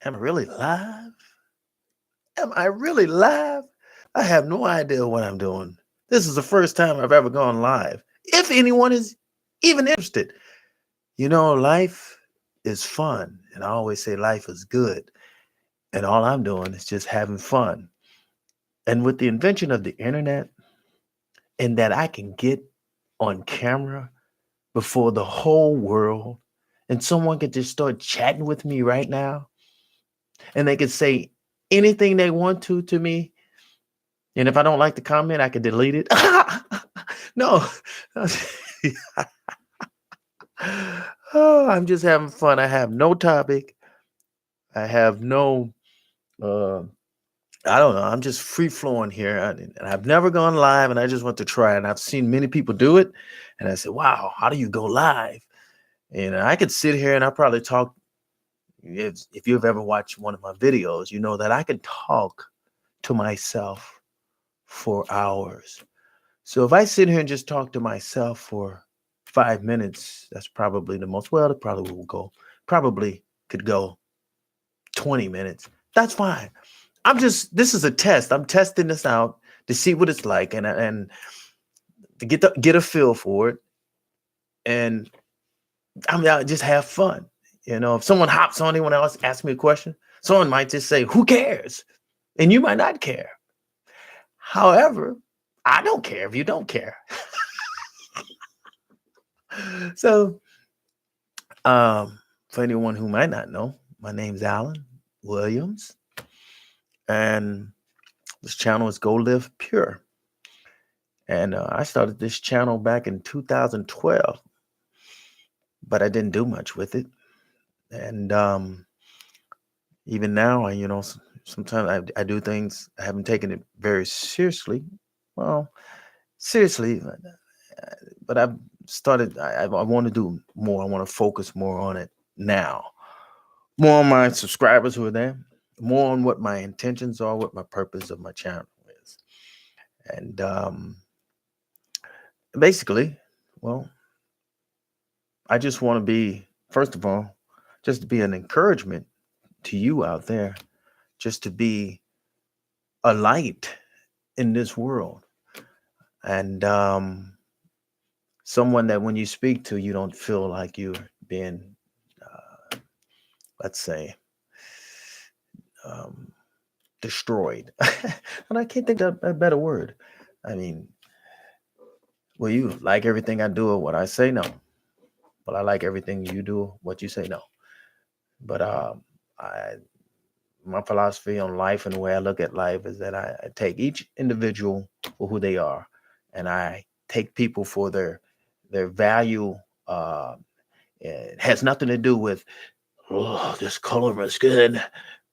Am I really live? Am I really live? I have no idea what I'm doing. This is the first time I've ever gone live. If anyone is even interested, life is fun. And I always say life is good. And all I'm doing is just having fun. And with the invention of the internet, and that I can get on camera before the whole world, and someone could just start chatting with me right now, and they could say anything they want to me. And if I don't like the comment, I can delete it. No. Oh, I'm just having fun. I have no topic. I have no, uh, I don't know. I'm just free flowing here. And I've never gone live and I just want to try it. And I've seen many people do it. And I said, wow, how do you go live? And I could sit here and I probably talk. If you've ever watched one of my videos, you know that I can talk to myself for hours. So if I sit here and just talk to myself for 5 minutes, that's probably the most. Well, it probably could go 20 minutes. That's fine. This is a test. I'm testing this out to see what it's like and to get a feel for it. And I just have fun. If someone hops on, anyone else asks me a question, someone might just say, who cares? And you might not care. However, I don't care if you don't care. So, for anyone who might not know, my name's Alan Williams, and this channel is Go Live Pure. And I started this channel back in 2012, but I didn't do much with it. And even now, sometimes I do things. I haven't taken it very seriously. Well, seriously, but I've started. I want to do more. I want to focus more on it now. More on my subscribers who are there. More on what my intentions are, what my purpose of my channel is, and basically, well, I just want to be, first of all, just to be an encouragement to you out there, just to be a light in this world, and someone that when you speak to, you don't feel like you're being, let's say, um, destroyed. And I can't think of a better word. I mean, will you like everything I do or what I say? No. Well, I like everything you do, what you say? No. But I my philosophy on life and the way I look at life is that I take each individual for who they are, and I take people for their value. Uh, it has nothing to do with, oh, this color is good,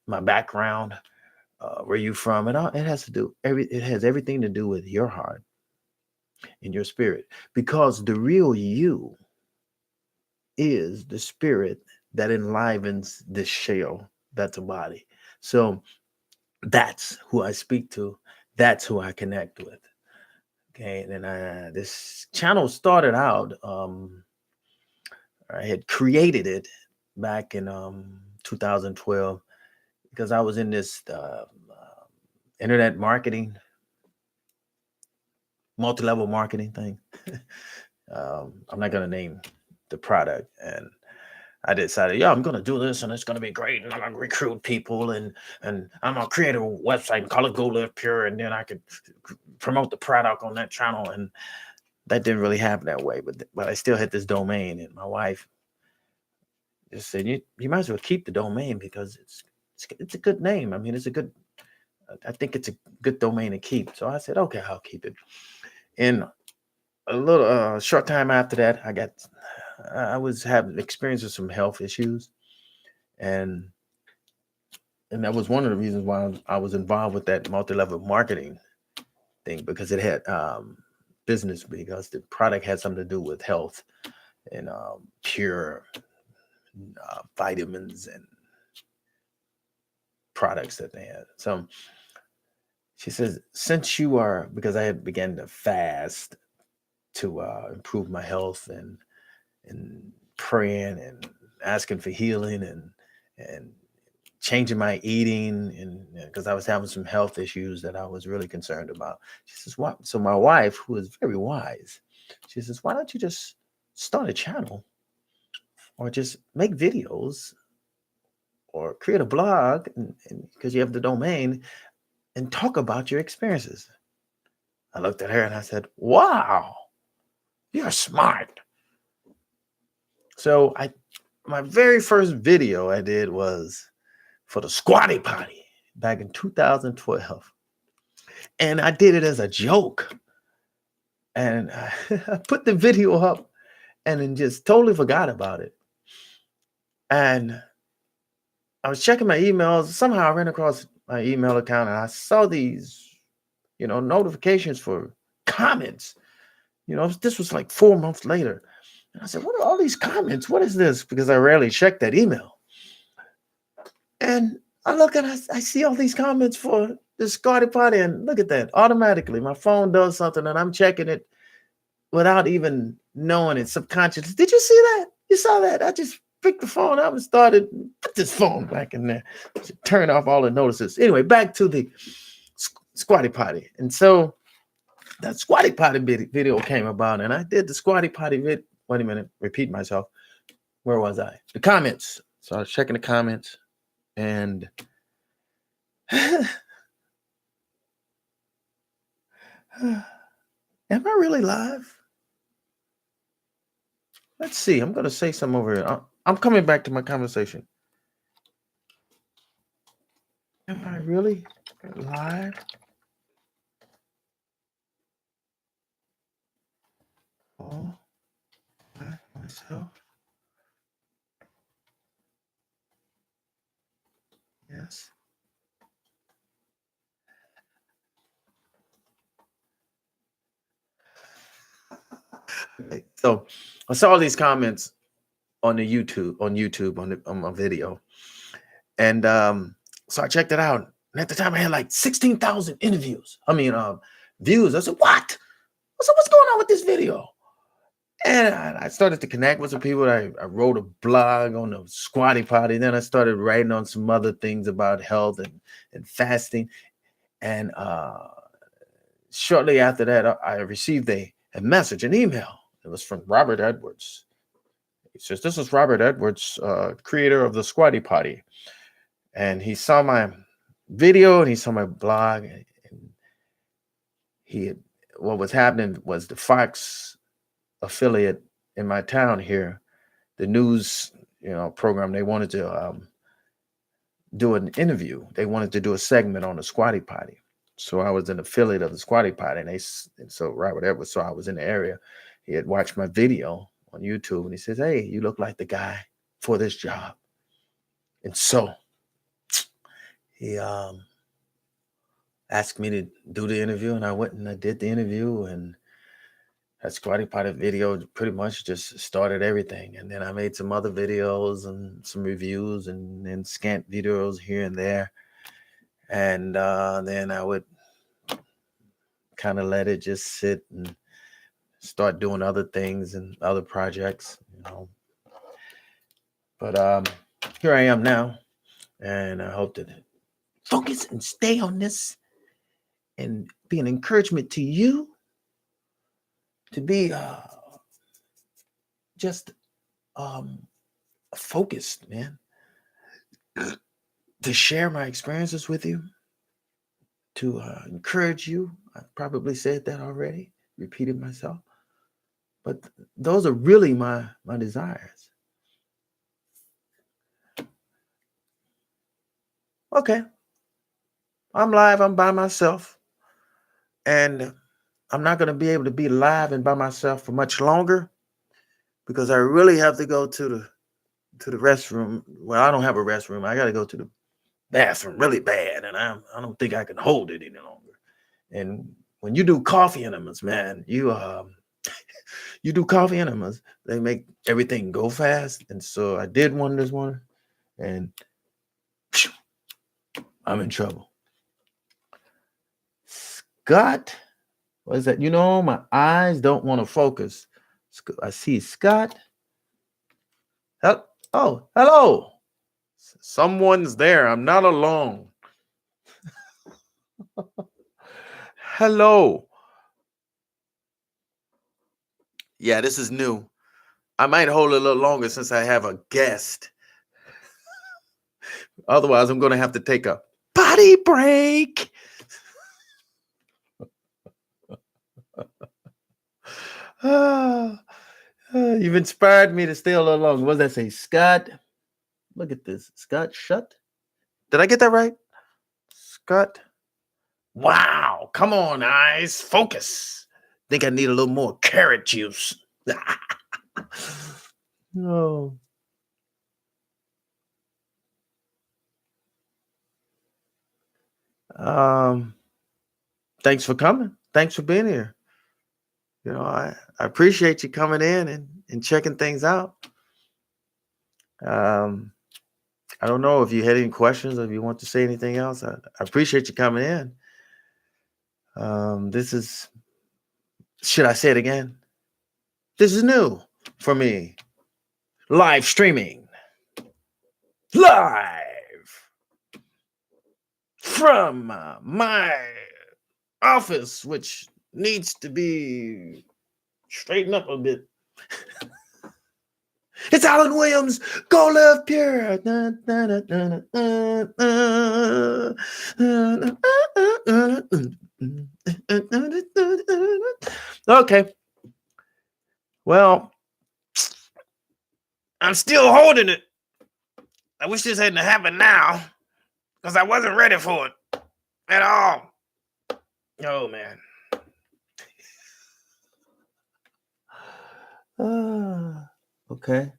my background, where you from. It has to do it has everything to do with your heart and your spirit, because the real you is the spirit that enlivens this shell that's a body. So that's who I speak to. That's who I connect with. Okay, and then this channel started out. I had created it back in 2012 because I was in this internet marketing, multi-level marketing thing. I'm not gonna name the product, and I decided, yeah, I'm gonna do this, and it's gonna be great, and I'm gonna recruit people, and I'm gonna create a website and call it Go Live Pure, and then I could promote the product on that channel, and that didn't really happen that way. But I still had this domain, and my wife just said, you might as well keep the domain because it's a good name. I mean, it's a good. I think it's a good domain to keep. So I said, okay, I'll keep it. And a little short time after that, I was having experiencing some health issues, and that was one of the reasons why I was involved with that multi-level marketing thing, because it had business, because the product had something to do with health and pure vitamins and products that they had. So she says, since you are, because I had began to fast to improve my health and praying and asking for healing and changing my eating, and because I was having some health issues that I was really concerned about. She says, "What?" So my wife, who is very wise, she says, "Why don't you just start a channel or just make videos or create a blog, and because you have the domain, and talk about your experiences?" I looked at her and I said, "Wow, you're smart." So my very first video I did was for the Squatty Potty back in 2012. And I did it as a joke. And I put the video up and then just totally forgot about it. And I was checking my emails. Somehow I ran across my email account and I saw these, notifications for comments. This was like 4 months later. And I said, "What are all these comments? What is this?" Because I rarely check that email. And I look and I see all these comments for the Scotty Potty, and look at that. Automatically, my phone does something, and I'm checking it without even knowing it subconsciously. Did you see that? You saw that? I just picked the phone up and started, put this phone back in there, turn off all the notices. Anyway, back to the Squatty Potty. And so that Squatty Potty video came about, and I did the Squatty Potty vid. Wait a minute, repeat myself. Where was I? The comments. So I was checking the comments, and am I really live? Let's see. I'm going to say something over here. I'm coming back to my conversation. Am I really live? Oh, myself. Yes. Okay. So I saw these comments on YouTube on my video, and so I checked it out. And at the time, I had like 16,000 interviews. Views. I said, "What?" I said, "What's going on with this video?" And I started to connect with some people. I wrote a blog on the Squatty Potty. Then I started writing on some other things about health and fasting. And shortly after that, I received a message, an email. It was from Robert Edwards. He says, "This is Robert Edwards, creator of the Squatty Potty." And he saw my video and he saw my blog. And what was happening was the Fox affiliate in my town here, the news program, they wanted to do an interview. They wanted to do a segment on the Squatty Potty. So I was an affiliate of the Squatty Potty, and so Robert Edwards, so I was in the area. He had watched my video on YouTube, and he says, "Hey, you look like the guy for this job." And so he asked me to do the interview, and I went and I did the interview, and that Squatty Potty video pretty much just started everything. And then I made some other videos and some reviews and scant videos here and there. And then I would kind of let it just sit and start doing other things and other projects, But here I am now, and I hope to focus and stay on this and be an encouragement to you to be just focused, man, to share my experiences with you, to encourage you. I probably said that already, repeated myself, but those are really my desires. Okay, I'm live. I'm by myself, and I'm not going to be able to be live and by myself for much longer because I really have to go to the restroom. Well, I don't have a restroom. I got to go to the bathroom really bad, and I don't think I can hold it any longer. And when you do coffee enemas, man, you do coffee enemas, they make everything go fast. And so I did one this morning, and I'm in trouble. Scott, what is that? My eyes don't want to focus. I see Scott. Oh, hello. Someone's there. I'm not alone. Hello. Yeah, this is new. I might hold a little longer since I have a guest. Otherwise, I'm going to have to take a potty break. You've inspired me to stay a little longer. What does that say? Scott, look at this. Scott Shut. Did I get that right? Scott. Wow. Come on, eyes. Focus. Think I need a little more carrot juice. No. Thanks for coming. Thanks for being here. I appreciate you coming in and checking things out. I don't know if you had any questions or if you want to say anything else. I appreciate you coming in. This is, should I say it again? This is new for me. Live streaming. Live from my office, which needs to be straightened up a bit. It's Alan Williams. Go live pure. Okay. Well, I'm still holding it. I wish this hadn't happened now because I wasn't ready for it at all. Oh, man. Okay.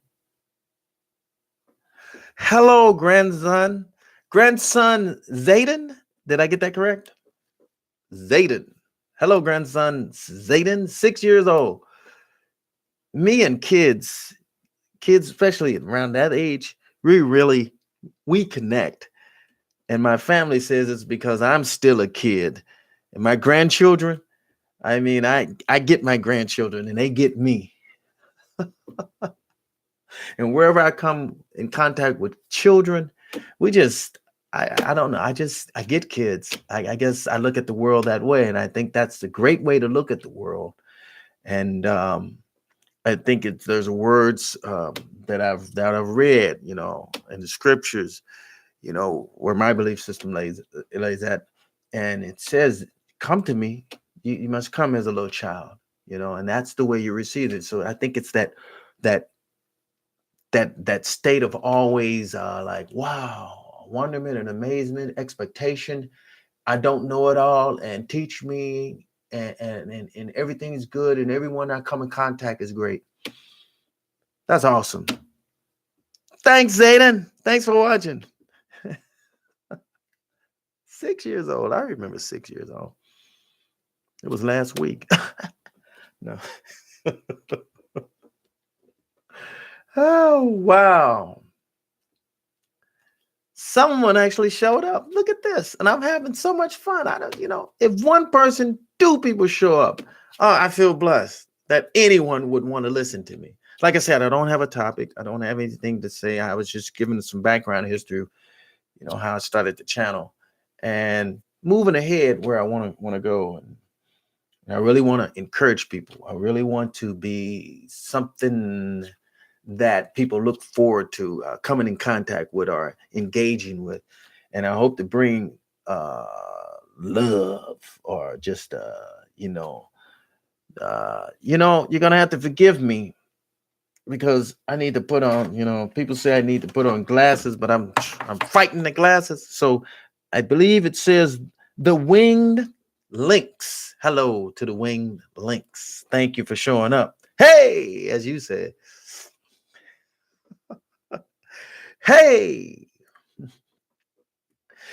Hello, grandson. Grandson Zayden. Did I get that correct? Zayden. Hello, grandson Zayden, 6 years old. Me and kids, especially around that age, we connect. And my family says it's because I'm still a kid. And my grandchildren, I mean, I get my grandchildren and they get me. And wherever I come in contact with children, I don't know. I get kids. I guess I look at the world that way. And I think that's the great way to look at the world. And I think there's words that I've read, in the scriptures, where my belief system lays at. And it says, come to me. You must come as a little child, and that's the way you receive it. So I think it's that state of always like, wow, wonderment and amazement, expectation. I don't know it all, and teach me, and everything is good, and everyone I come in contact is great. That's awesome. Thanks, Zayden. Thanks for watching. 6 years old. I remember 6 years old. It was last week. No. Oh, wow. Someone actually showed up. Look at this. And I'm having so much fun. I don't, if one person, 2 people show up, I feel blessed that anyone would want to listen to me. Like I said, I don't have a topic. I don't have anything to say. I was just giving some background history, how I started the channel and moving ahead where I want to go. And I really want to encourage people. I really want to be something that people look forward to coming in contact with or engaging with. And I hope to bring love or just, you're going to have to forgive me because I need to put on, people say I need to put on glasses, but I'm fighting the glasses. So I believe it says the winged lynx. Hello to the winged lynx. Thank you for showing up. Hey, as you said. Hey,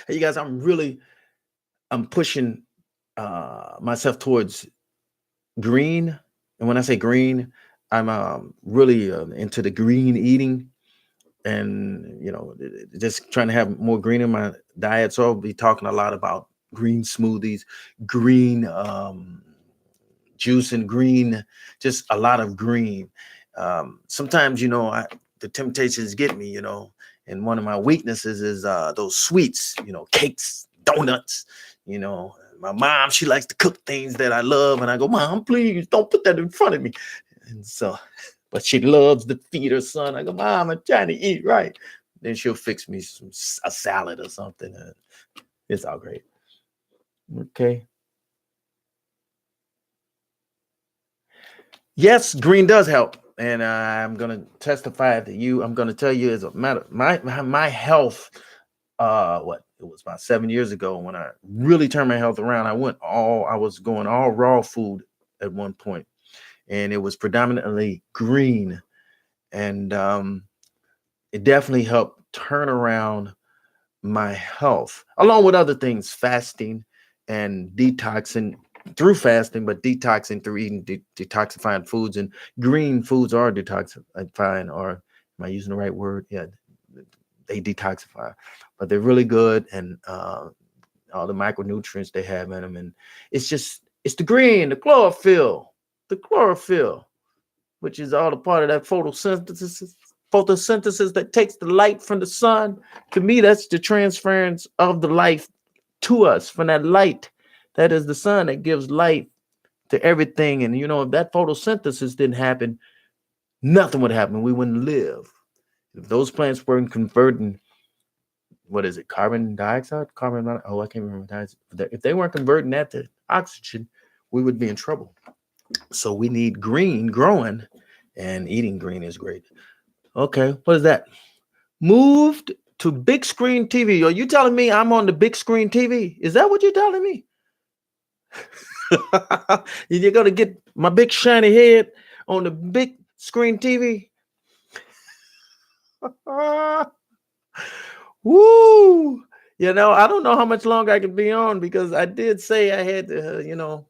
you guys, I'm pushing myself towards green. And when I say green, I'm really into the green eating and, just trying to have more green in my diet. So I'll be talking a lot about green smoothies, green juice and green, just a lot of green. Sometimes, the temptations get me, and one of my weaknesses is those sweets, cakes, donuts, my mom, she likes to cook things that I love, and I go, Mom, please don't put that in front of me. And so, but she loves to feed her son. I go, Mom, I'm trying to eat right. Then she'll fix me a salad or something. And it's all great. Okay. Yes, green does help, and I'm gonna testify to you. I'm gonna tell you as a matter, my health. What it was about 7 years ago when I really turned my health around. I was going all raw food at one point, and it was predominantly green, and it definitely helped turn around my health, along with other things, fasting and detoxing through fasting, but detoxing through eating detoxifying foods. And green foods are detoxifying, or am I using the right word? Yeah, they detoxify, but they're really good, and all the micronutrients they have in them. And it's the green, the chlorophyll, which is all a part of that photosynthesis that takes the light from the sun. To me, that's the transference of the life to us from that light. That is the sun that gives light to everything. And if that photosynthesis didn't happen, nothing would happen. We wouldn't live. If those plants weren't converting, what is it, carbon dioxide? I can't remember. If they weren't converting that to oxygen, we would be in trouble. So we need green growing, and eating green is great. Okay, what is that? Moved to big screen TV. Are you telling me I'm on the big screen TV? Is that what you're telling me? You're going to get my big shiny head on the big screen TV? Woo! I don't know how much longer I can be on, because I did say I had to,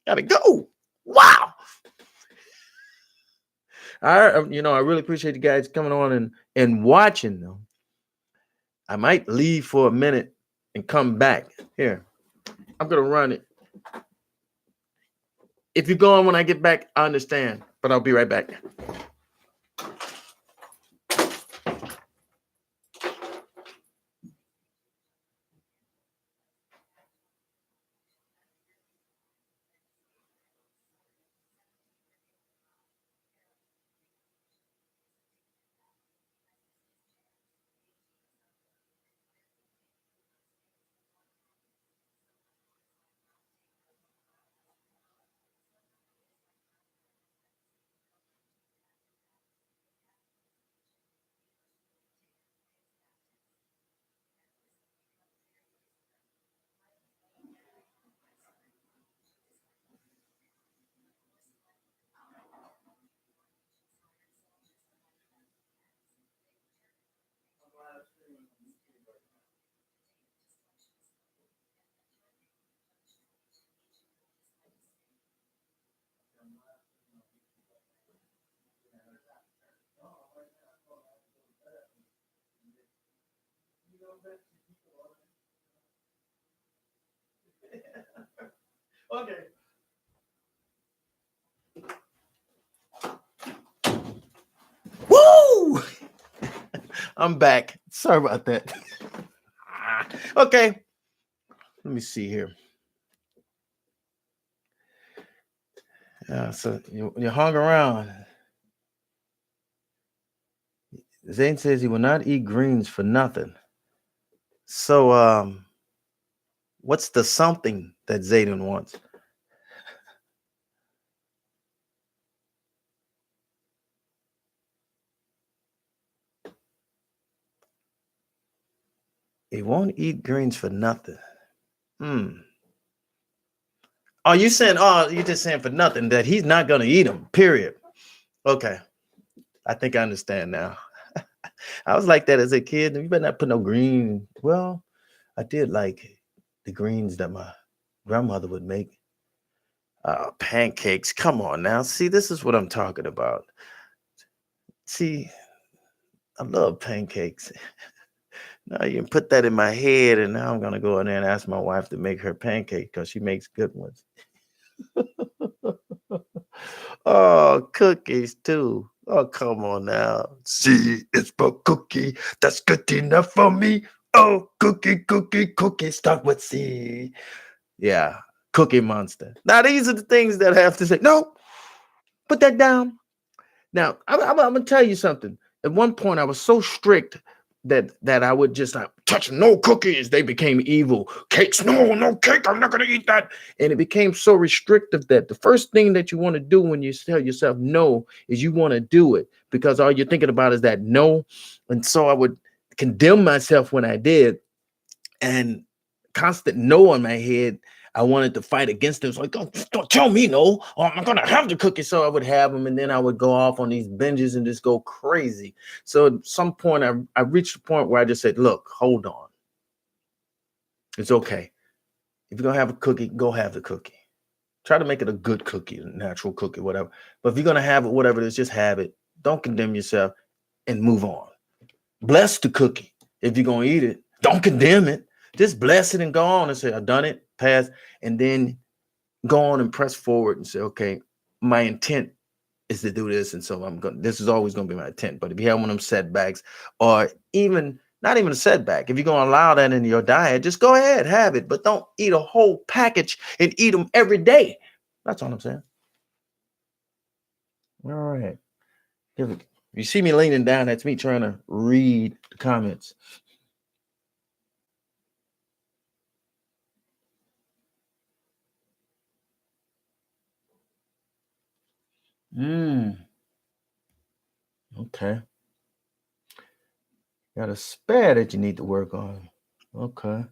gotta go. Wow. I really appreciate you guys coming on and watching them. I might leave for a minute and come back. Here, I'm gonna run it. If you're going when I get back, I understand, but I'll be right back. Okay. Woo! I'm back. Sorry about that. Okay. Let me see here. So you hung around. Zane says he will not eat greens for nothing. So what's the something that Zayden wants? He won't eat greens for nothing. Oh, you just saying for nothing that he's not gonna eat them, period. Okay. I think I understand now. I was like that as a kid. You better not put no green. Well, I did like the greens that my grandmother would make. Pancakes. Come on now. See, this is what I'm talking about. See, I love pancakes. Now you can put that in my head, and now I'm gonna go in there and ask my wife to make her pancake, because she makes good ones. Oh, cookies too. Oh, come on now. See, it's for cookie. That's good enough for me. Oh, cookie, cookie, cookie. Start with C. Yeah, Cookie Monster. Now, these are the things that I have to say. No, put that down. Now, I'm gonna tell you something. At one point, I was so strict that I would just like touch no cookies. They became evil. Cakes, no cake. I'm not gonna eat that. And it became so restrictive that the first thing that you want to do when you tell yourself no is you want to do it because all you're thinking about is that no. And so I would condemn myself when I did, and constant no on my head. I wanted to fight against them. So like, don't tell me no, or I'm gonna have the cookie. So I would have them, and then I would go off on these binges and just go crazy. So at some point, I reached a point where I just said, "Look, hold on, it's okay. If you're gonna have a cookie, go have the cookie. Try to make it a good cookie, a natural cookie, whatever. But if you're gonna have it, whatever it is, just have it. Don't condemn yourself and move on. Bless the cookie. If you're gonna eat it, don't condemn it. Just bless it and go on and say, I've done it, pass, and then go on and press forward and say, okay, my intent is to do this. And so this is always gonna be my intent. But if you have one of them setbacks, or even not even a setback, if you're gonna allow that in your diet, just go ahead, have it, but don't eat a whole package and eat them every day. That's all I'm saying. All right. You see me leaning down, that's me trying to read the comments. Okay. Got a spare that you need to work on. Okay.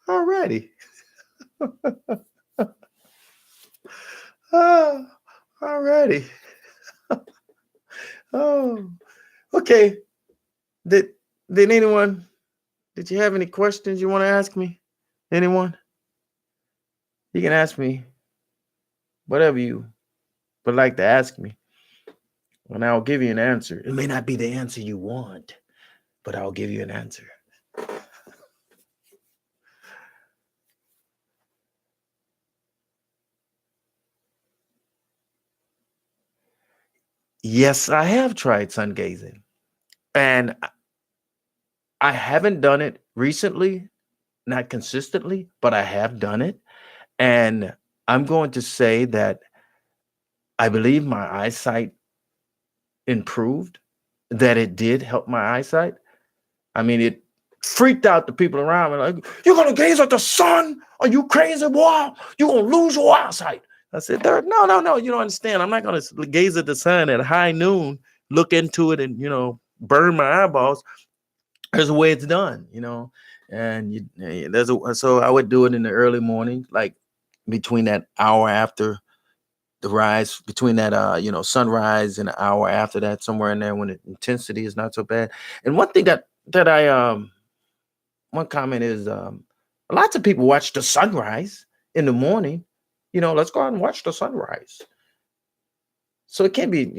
Alrighty. Alrighty. Oh, okay. Did anyone? Did you have any questions you want to ask me? Anyone? You can ask me whatever you would like to ask me, and I'll give you an answer. It may not be the answer you want, but I'll give you an answer. Yes, I have tried sun gazing, and I haven't done it recently, not consistently, but I have done it. And I'm going to say that I believe my eyesight improved, that it did help my eyesight. I mean, it freaked out the people around me like, you're going to gaze at the sun? Are you crazy, boy? You're going to lose your eyesight. I said, no, you don't understand. I'm not going to gaze at the sun at high noon, look into it and, burn my eyeballs. There's a way it's done, and so I would do it in the early morning, like between that hour after the rise, between that sunrise and an hour after that, somewhere in there when the intensity is not so bad. And one thing that I one comment is lots of people watch the sunrise in the morning. Let's go out and watch the sunrise. So it can be,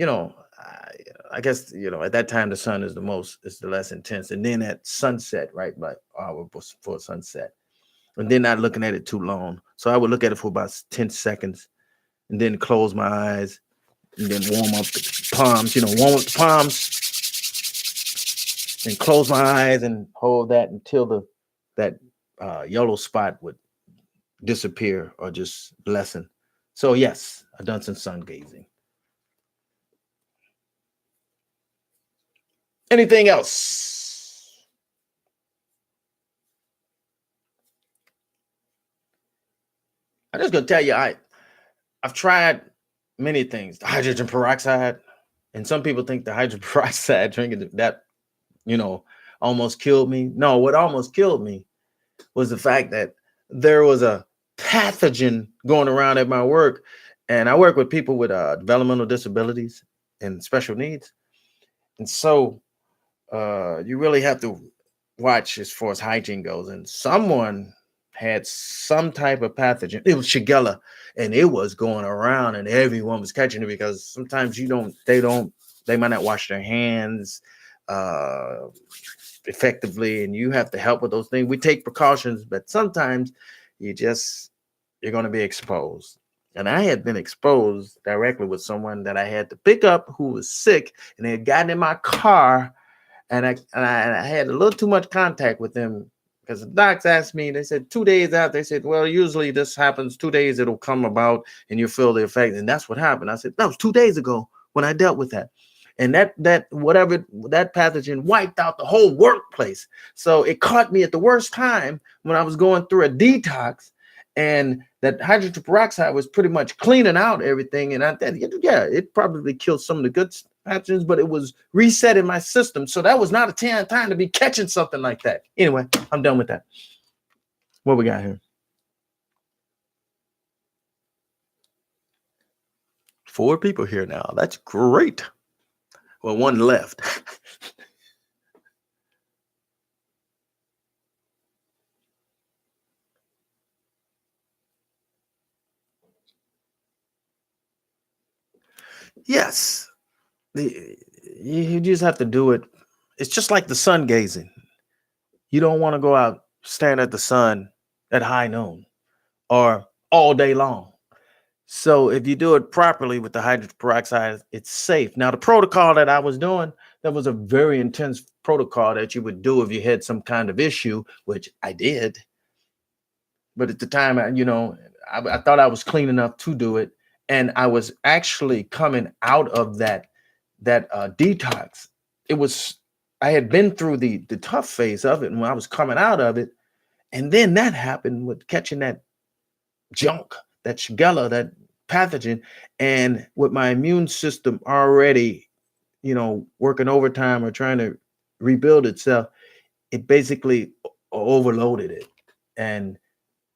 I guess, at that time the sun is the less intense. And then at sunset, right? Like hour before sunset. And then not looking at it too long. So I would look at it for about 10 seconds and then close my eyes and then warm up the palms, and close my eyes and hold that until that yellow spot would disappear or just lessen. So yes, I've done some sun gazing. Anything else? I'm just gonna tell you, I've tried many things. The hydrogen peroxide, and some people think the hydrogen peroxide drinking that, almost killed me. No, what almost killed me was the fact that there was a pathogen going around at my work, and I work with people with developmental disabilities and special needs, and so you really have to watch as far as hygiene goes. And someone had some type of pathogen. It was Shigella, and it was going around, and everyone was catching it because sometimes they might not wash their hands effectively, and you have to help with those things. We take precautions, but sometimes you're going to be exposed. And I had been exposed directly with someone that I had to pick up who was sick, and they had gotten in my car, and I had a little too much contact with them because the docs asked me. They said 2 days out. They said, "Well, usually this happens 2 days. It'll come about, and you feel the effect." And that's what happened. I said, "That was 2 days ago when I dealt with that." And that whatever that pathogen wiped out the whole workplace. So it caught me at the worst time when I was going through a detox, and that hydrogen peroxide was pretty much cleaning out everything. And yeah, it probably killed some of the good pathogens, but it was resetting my system. So that was not a time to be catching something like that. Anyway, I'm done with that. What we got here? 4 people here now. That's great. Well, one left. Yes. You just have to do it. It's just like the sun gazing. You don't want to go out staring at the sun at high noon or all day long. So if you do it properly with the hydrogen peroxide, it's safe. Now, the protocol that I was doing, that was a very intense protocol that you would do if you had some kind of issue, which I did. But at the time, I thought I was clean enough to do it, and I was actually coming out of that detox. It was I had been through the tough phase of it, and when I was coming out of it, and then that happened with catching that junk, that Shigella, that pathogen, and with my immune system already, working overtime or trying to rebuild itself, it basically overloaded it. And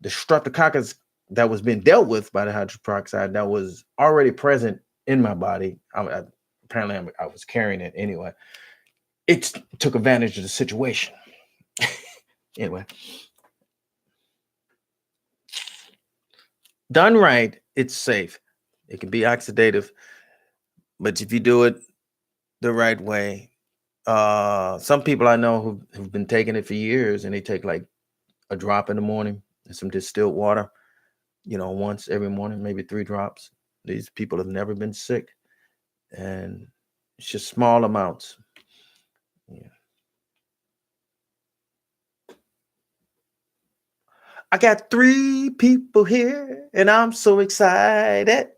the streptococcus that was being dealt with by the hydrogen peroxide that was already present in my body, apparently I was carrying it anyway. It took advantage of the situation. Anyway, done right, it's safe. It can be oxidative, but if you do it the right way, some people I know who've been taking it for years, and they take like a drop in the morning and some distilled water, once every morning, maybe 3 drops. These people have never been sick, and it's just small amounts. Yeah. I got 3 people here, and I'm so excited.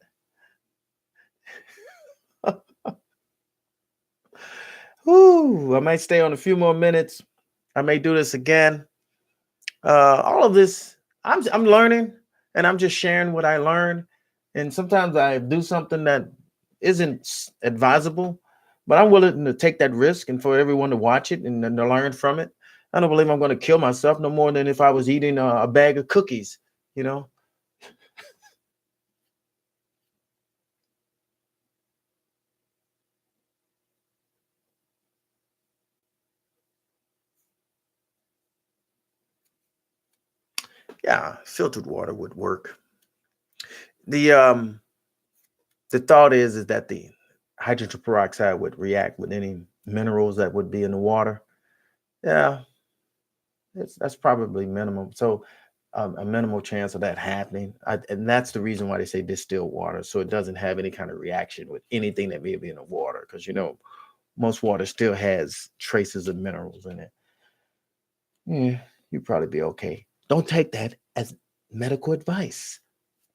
Ooh, I might stay on a few more minutes. I may do this again. All of this, I'm learning, and I'm just sharing what I learned. And sometimes I do something that isn't advisable, but I'm willing to take that risk and for everyone to watch it and to learn from it. I don't believe I'm going to kill myself no more than if I was eating a bag of cookies. You know? Yeah, filtered water would work. The um the thought is that the hydrogen peroxide would react with any minerals that would be in the water. Yeah, that's probably minimum. So a minimal chance of that happening, and that's the reason why they say distilled water, so it doesn't have any kind of reaction with anything that may be in the water, because most water still has traces of minerals in it. Yeah, you'd probably be okay. Don't take that as medical advice.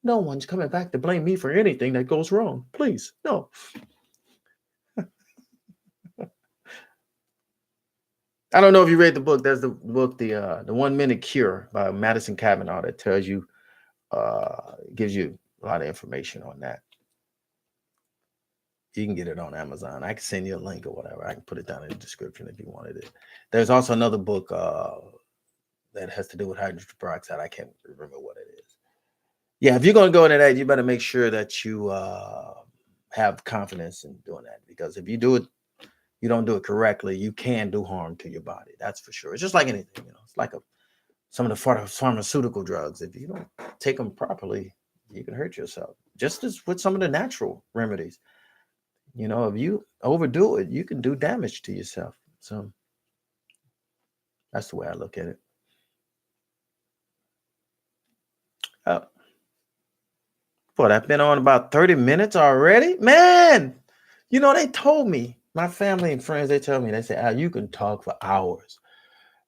No one's coming back to blame me for anything that goes wrong. Please, no. I don't know if you read the book. There's the book, the 1 Minute Cure by Madison Cavanaugh, that tells you, gives you a lot of information on that. You can get it on Amazon. I can send you a link or whatever. I can put it down in the description if you wanted it. There's also another book that has to do with hydrogen peroxide. I can't remember what it is. Yeah, if you're going to go into that, you better make sure that you have confidence in doing that, because if you don't do it correctly, you can do harm to your body. That's for sure. It's just like anything, It's like some of the pharmaceutical drugs. If you don't take them properly, you can hurt yourself. Just as with some of the natural remedies. If you overdo it, you can do damage to yourself. So that's the way I look at it. Uh, What, I've been on about 30 minutes already? Man, they told me, my family and friends, they tell me, they say, Al, you can talk for hours.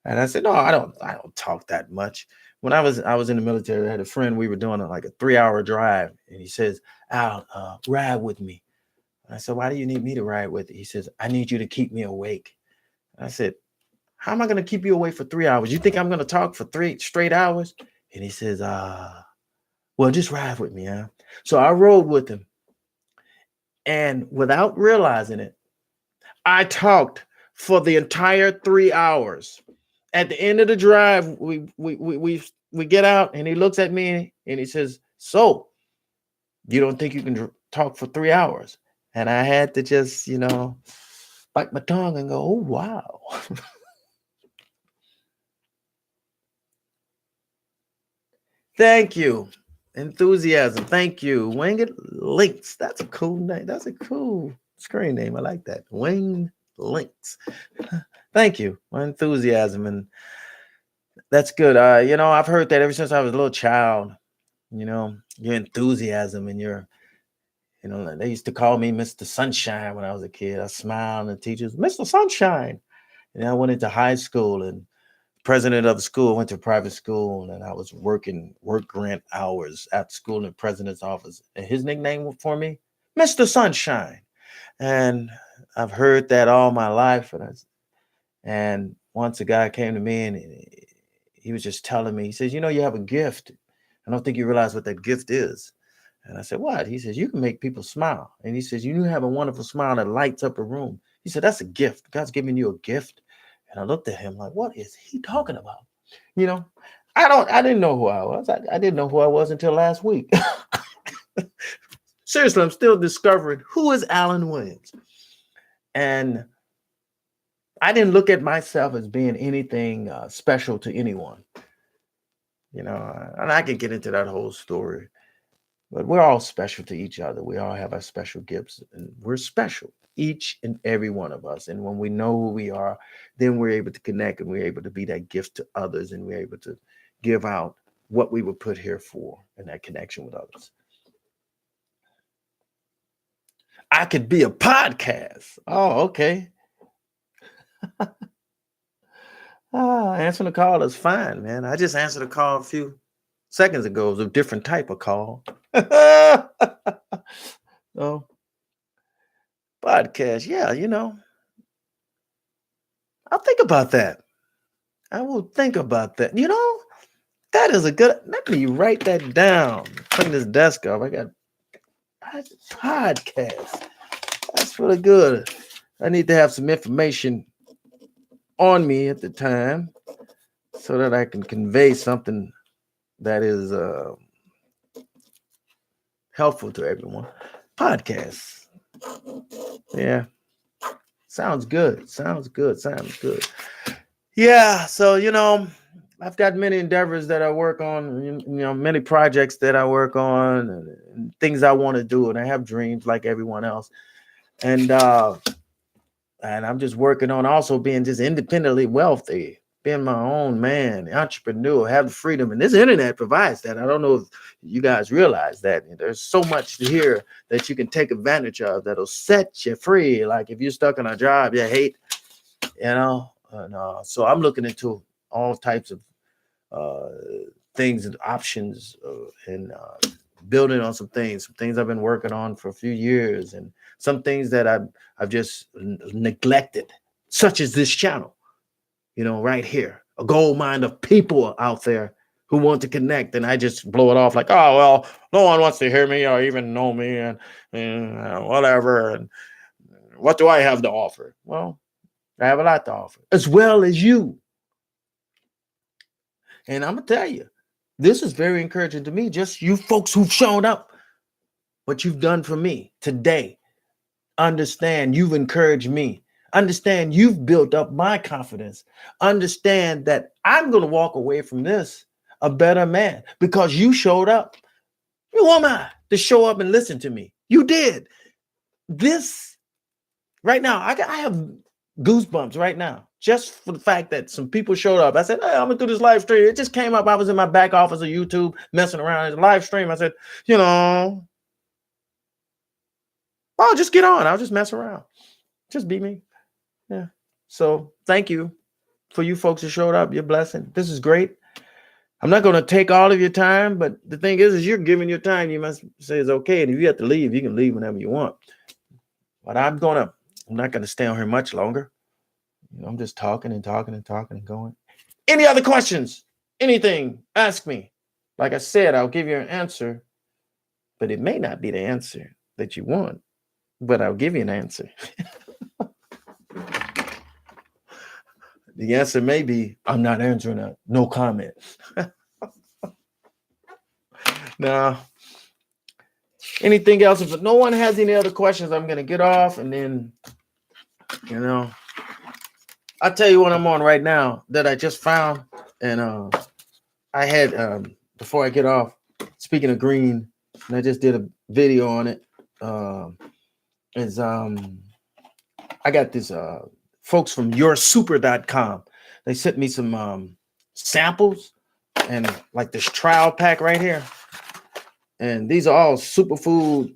And I said, no, I don't talk that much. When I was in the military, I had a friend, we were doing like a 3-hour drive. And he says, Al, ride with me. And I said, why do you need me to ride with you? He says, I need you to keep me awake. And I said, how am I going to keep you awake for 3 hours? You think I'm going to talk for 3 straight hours? And he says, well, just ride with me, huh? So I rode with him. And without realizing it, I talked for the entire 3 hours. At the end of the drive, we get out and he looks at me and he says, so you don't think you can talk for 3 hours? And I had to just, bite my tongue and go, oh, wow. Thank you. Enthusiasm. Thank you. Winged Links. That's a cool name. That's a cool screen name. I like that. Winged Links. Thank you. My enthusiasm. And that's good. I've heard that ever since I was a little child. Your enthusiasm and they used to call me Mr. Sunshine when I was a kid. I smiled and the teachers, Mr. Sunshine. And I went into high school and president of the school, went to private school, and I was working work grant hours at school in the president's office. And his nickname for me, Mr. Sunshine. And I've heard that all my life. And once a guy came to me and he was just telling me, he says, you have a gift. I don't think you realize what that gift is. And I said, what? He says, you can make people smile. And he says, you have a wonderful smile that lights up a room. He said, that's a gift. God's giving you a gift. And I looked at him like, what is he talking about? I didn't know who I was. I didn't know who I was until last week. Seriously, I'm still discovering who is Alan Williams. And I didn't look at myself as being anything special to anyone. And I can get into that whole story. But we're all special to each other. We all have our special gifts. And we're special, each and every one of us. And when we know who we are, then we're able to connect and we're able to be that gift to others. And we're able to give out what we were put here for and that connection with others. I could be a podcast. Oh, okay. Answering the call is fine, man. I just answered a call a few seconds ago. It was a different type of call. So, podcast. Yeah, I'll think about that. I will think about that. That is a good. Let me write that down. Clean this desk up. I got podcast. That's really good. I need to have some information on me at the time so that I can convey something that is helpful to everyone. Podcasts. Yeah. Sounds good. Yeah. So, I've got many endeavors that I work on, many projects that I work on and things I want to do. And I have dreams like everyone else. And I'm just working on also being just independently wealthy, being my own man, entrepreneur, have the freedom. And this internet provides that. I don't know if you guys realize that. There's so much here that you can take advantage of that'll set you free. Like if you're stuck in a job you hate, so I'm looking into all types of things and options and building on some things I've been working on for a few years and some things that I've just neglected, such as this channel, right here, a gold mine of people out there who want to connect. And I just blow it off like, oh, well, no one wants to hear me or even know me and whatever. And what do I have to offer? Well, I have a lot to offer, as well as you. And I'm going to tell you, this is very encouraging to me. Just you folks who've shown up, what you've done for me today. Understand you've encouraged me. Understand you've built up my confidence. Understand that I'm going to walk away from this a better man because you showed up. Who am I to show up and listen to me? You did. This right now, I have goosebumps right now. just for the fact that some people showed up. I said, hey, I'm gonna do this live stream. It just came up. I was in my back office of YouTube messing around. It's a live stream. I said, I'll just get on. I'll just mess around. Just be me. Yeah. So thank you for you folks who showed up. Your blessing. This is great. I'm not going to take all of your time, but the thing is you're giving your time. You must say it's okay. And if you have to leave, you can leave whenever you want. But I'm not going to stay on here much longer. I'm just talking and going. Any other questions? Anything? Ask me. Like I said, I'll give you an answer, but it may not be the answer that you want, but I'll give you an answer. The answer may be, I'm not answering that. No comment. Now, anything else? If no one has any other questions, I'm going to get off. And then, I'll tell you what I'm on right now that I just found. And I had, before I get off, speaking of green, and I just did a video on it. I got this folks from yoursuper.com. They sent me some samples and like this trial pack right here. And these are all superfood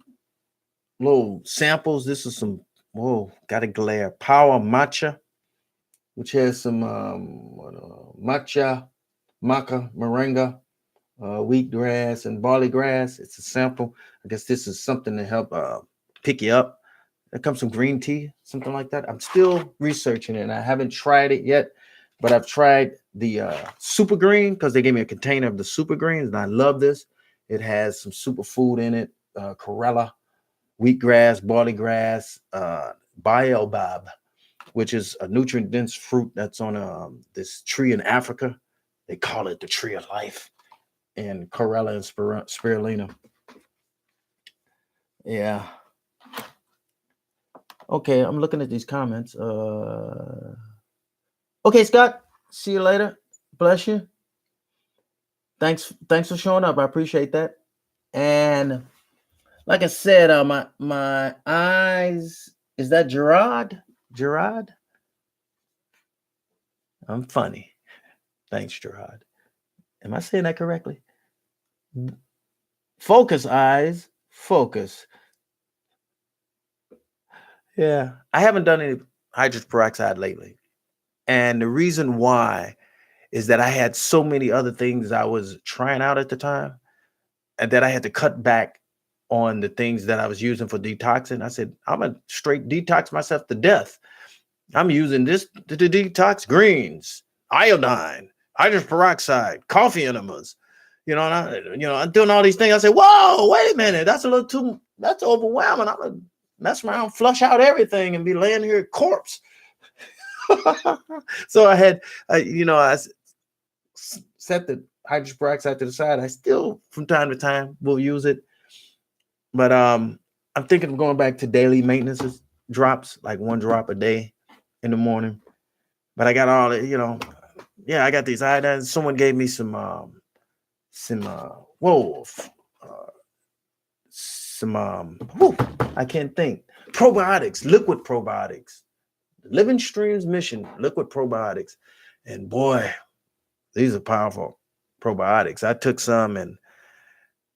little samples. This is some, got a glare. Power matcha, which has some maca, moringa, wheatgrass, and barley grass. It's a sample. I guess this is something to help pick you up. There comes some green tea, something like that. I'm still researching it, and I haven't tried it yet, but I've tried the super green because they gave me a container of the super greens, and I love this. It has some superfood in it, chlorella, wheatgrass, barley grass, baobab, which is a nutrient-dense fruit that's on this tree in Africa. They call it the tree of life, and chlorella and spirulina. Yeah. Okay, I'm looking at these comments. Okay, Scott, see you later. Bless you. Thanks for showing up. I appreciate that. And like I said, my eyes, is that Gerard? Gerard? I'm funny. Thanks, Gerard. Am I saying that correctly? Focus, eyes. Focus. Yeah, I haven't done any hydrogen peroxide lately. And the reason why is that I had so many other things I was trying out at the time, and that I had to cut back on the things that I was using for detoxing. I said, I'm going to straight detox myself to death. I'm using this to detox greens, iodine, hydrogen peroxide, coffee enemas. I'm doing all these things. I said, whoa, wait a minute. That's that's overwhelming. I'm going to mess around, flush out everything, and be laying here corpse. So I had, I set the hydrogen peroxide to the side. I still, from time to time, will use it. But I'm thinking of going back to daily maintenance drops, like 1 drop a day in the morning. But I got all the, I got these iodines. Someone gave me some I can't think. Probiotics, liquid probiotics. Living Streams Mission, liquid probiotics. And boy, these are powerful probiotics. I took some and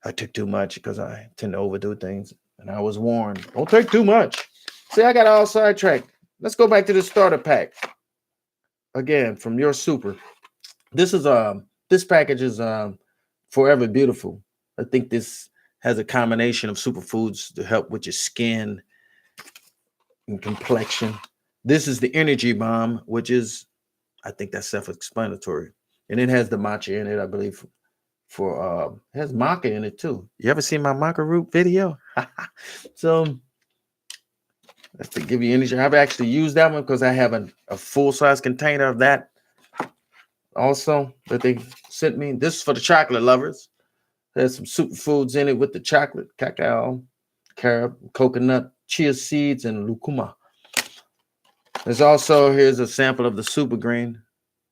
I took too much because I tend to overdo things. And I was warned, don't take too much. See, I got all sidetracked. Let's go back to the starter pack. Again, from Your Super. This package is Forever Beautiful. I think this has a combination of superfoods to help with your skin and complexion. This is the Energy Bomb, which is, I think that's self-explanatory. And it has the matcha in it, I believe. It has maca in it too. You ever seen my maca root video? So that's to give you energy. I've actually used that one because I have a full-size container of that also that they sent me. This is for the chocolate lovers. There's some superfoods in it with the chocolate, cacao, carob, coconut, chia seeds, and lucuma. There's also, here's a sample of the super green,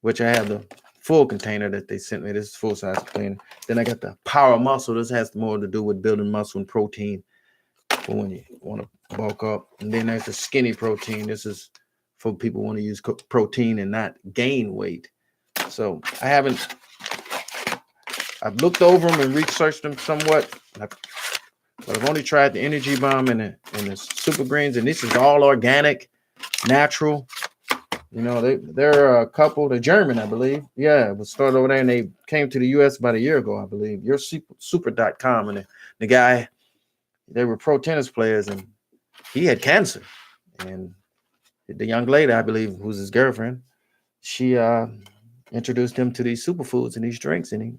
which I have the full container that they sent me. This is full-size container. Then I got the Power Muscle. This has more to do with building muscle and protein for when you want to bulk up. And then there's the Skinny Protein. This is for people who want to use protein and not gain weight. So I've looked over them and researched them somewhat, but I've only tried the Energy Bomb and the Super Greens, and this is all organic, natural. They're a couple. They're German, I believe. Yeah, it was started over there, and they came to the U.S. about a year ago, I believe. Your super.com, and the guy, they were pro tennis players, and he had cancer. And the young lady, I believe, who's his girlfriend, she introduced him to these superfoods and these drinks, and he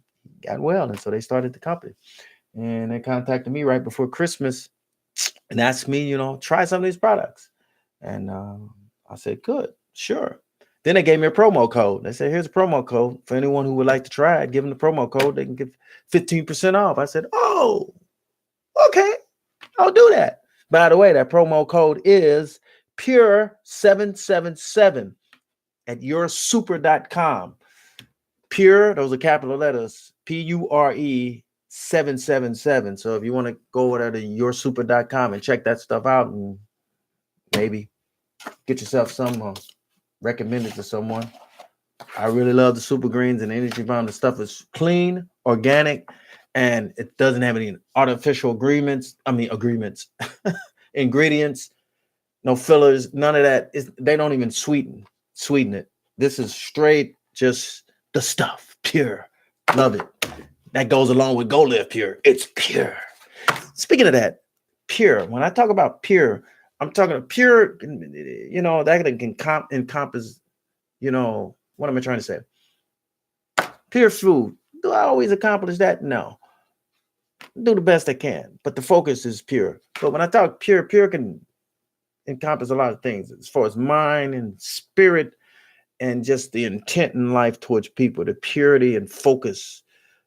got well. And so they started the company. And they contacted me right before Christmas and asked me, try some of these products. And I said, good. Sure. Then they gave me a promo code. They said, here's a promo code for anyone who would like to try it. Give them the promo code. They can get 15% off. I said, oh, okay, I'll do that. By the way, that promo code is Pure777 at yoursuper.com. Pure, those are capital letters, Pure 777. So if you want to go over to yoursuper.com and check that stuff out and maybe get yourself some, recommend it to someone. I really love the Super Greens and Energy Bomb. The stuff is clean, organic, and it doesn't have any artificial ingredients, no fillers, none of that. They don't even sweeten it. This is straight, just the stuff, pure. Love it. That goes along with Go Live Pure. It's pure. Speaking of that, pure. When I talk about pure, I'm talking pure, that can encompass, what am I trying to say? Pure food. Do I always accomplish that? No. Do the best I can, but the focus is pure. But when I talk pure can encompass a lot of things as far as mind and spirit and just the intent in life towards people, the purity and focus.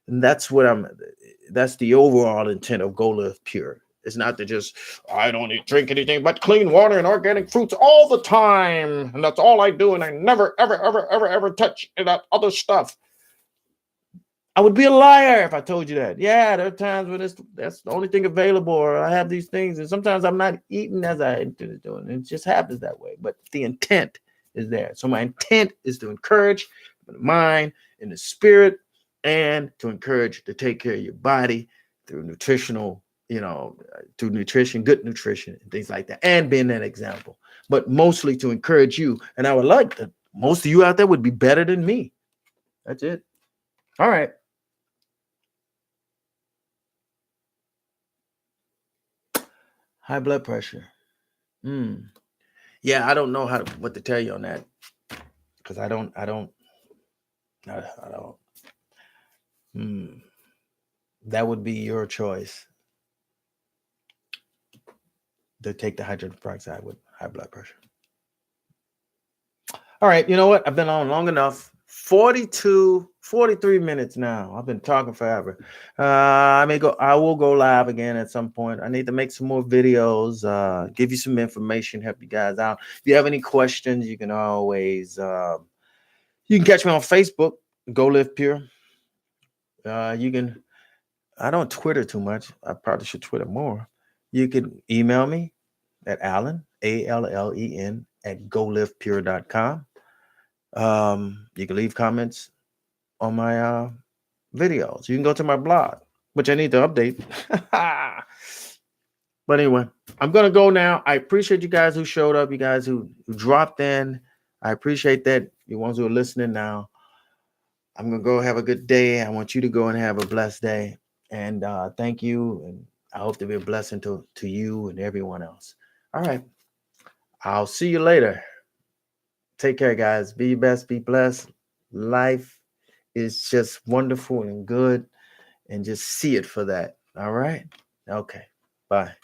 And that's the overall intent of Go Live Pure. It's not to just, I don't drink anything but clean water and organic fruits all the time. And that's all I do. And I never, ever, ever, ever, ever touch that other stuff. I would be a liar if I told you that. Yeah, there are times when that's the only thing available, or I have these things. And sometimes I'm not eating as I intended to doing. It just happens that way. But the intent is there. So my intent is to encourage the mind and the spirit, and to encourage to take care of your body through nutritional, through nutrition, good nutrition, and things like that, and being that example. But mostly to encourage you. And I would like that most of you out there would be better than me. That's it. All right. High blood pressure. Yeah, I don't know what to tell you on that, because I don't. That would be your choice to take the hydrogen peroxide with high blood pressure. All right, you know what? I've been on long enough. 43 minutes now. I've been talking forever. I will go live again at some point. I need to make some more videos, give you some information, help you guys out. If you have any questions, you can always you can catch me on Facebook, Go Live Pure. I don't Twitter too much. I probably should Twitter more. You can email me at Allen, ALLEN, at golivepure.com. You can leave comments on my videos. You can go to my blog, which I need to update. But anyway, I'm going to go now. I appreciate you guys who showed up, you guys who dropped in. I appreciate that. You ones who are listening now. I'm going to go have a good day. I want you to go and have a blessed day. And thank you. And I hope to be a blessing to you and everyone else. All right. I'll see you later. Take care, guys. Be your best. Be blessed. Life is just wonderful and good. And just see it for that. All right. Okay. Bye.